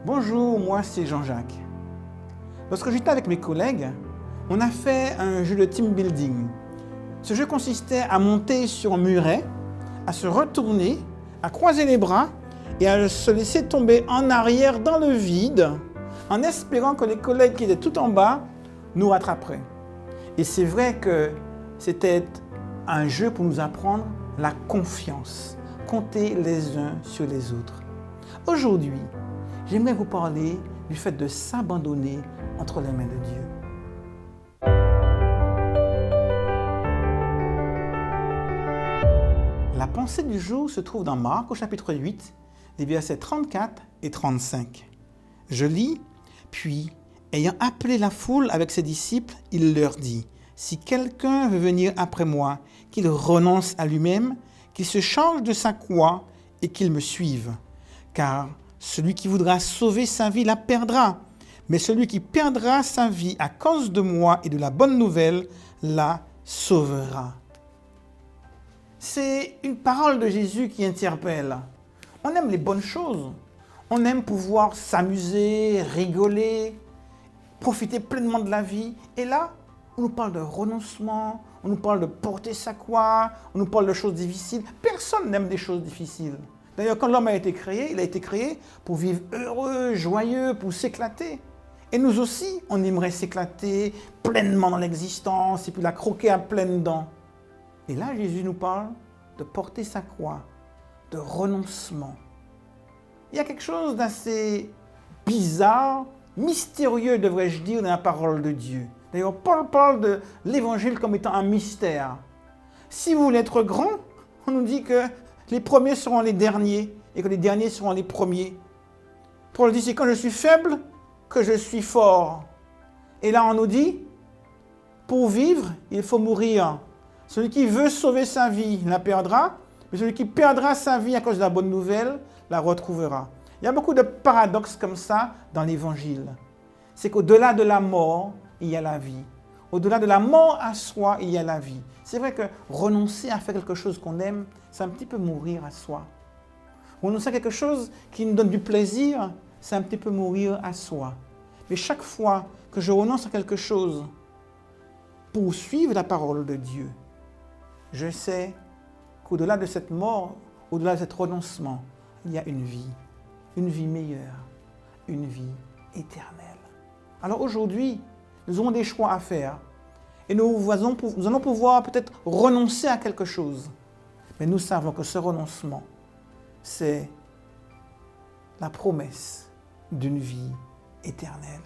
Bonjour, moi c'est Jean-Jacques. Lorsque j'étais avec mes collègues, on a fait un jeu de team building. Ce jeu consistait à monter sur un muret, à se retourner, à croiser les bras et à se laisser tomber en arrière dans le vide en espérant que les collègues qui étaient tout en bas nous rattraperaient. Et c'est vrai que c'était un jeu pour nous apprendre la confiance, compter les uns sur les autres. Aujourd'hui, j'aimerais vous parler du fait de s'abandonner entre les mains de Dieu. La pensée du jour se trouve dans Marc au chapitre 8, les versets 34 et 35. Je lis, puis, ayant appelé la foule avec ses disciples, il leur dit, « Si quelqu'un veut venir après moi, qu'il renonce à lui-même, qu'il se charge de sa croix et qu'il me suive. Car celui qui voudra sauver sa vie la perdra, mais celui qui perdra sa vie à cause de moi et de la bonne nouvelle la sauvera. » C'est une parole de Jésus qui interpelle. On aime les bonnes choses. On aime pouvoir s'amuser, rigoler, profiter pleinement de la vie. Et là, on nous parle de renoncement, on nous parle de porter sa croix, on nous parle de choses difficiles. Personne n'aime des choses difficiles. D'ailleurs, quand l'homme a été créé, il a été créé pour vivre heureux, joyeux, pour s'éclater. Et nous aussi, on aimerait s'éclater pleinement dans l'existence et puis la croquer à pleines dents. Et là, Jésus nous parle de porter sa croix, de renoncement. Il y a quelque chose d'assez bizarre, mystérieux, devrais-je dire, dans la parole de Dieu. D'ailleurs, Paul parle de l'évangile comme étant un mystère. Si vous voulez être grand, on nous dit que les premiers seront les derniers et que les derniers seront les premiers. Paul dit, c'est quand je suis faible que je suis fort. Et là, on nous dit, pour vivre, il faut mourir. Celui qui veut sauver sa vie la perdra, mais celui qui perdra sa vie à cause de la bonne nouvelle la retrouvera. Il y a beaucoup de paradoxes comme ça dans l'Évangile. C'est qu'au-delà de la mort, il y a la vie. Au-delà de la mort à soi, il y a la vie. C'est vrai que renoncer à faire quelque chose qu'on aime, c'est un petit peu mourir à soi. Renoncer à quelque chose qui nous donne du plaisir, c'est un petit peu mourir à soi. Mais chaque fois que je renonce à quelque chose pour suivre la parole de Dieu, je sais qu'au-delà de cette mort, au-delà de cet renoncement, il y a une vie meilleure, une vie éternelle. Alors aujourd'hui, nous aurons des choix à faire et nous allons pouvoir peut-être renoncer à quelque chose. Mais nous savons que ce renoncement, c'est la promesse d'une vie éternelle.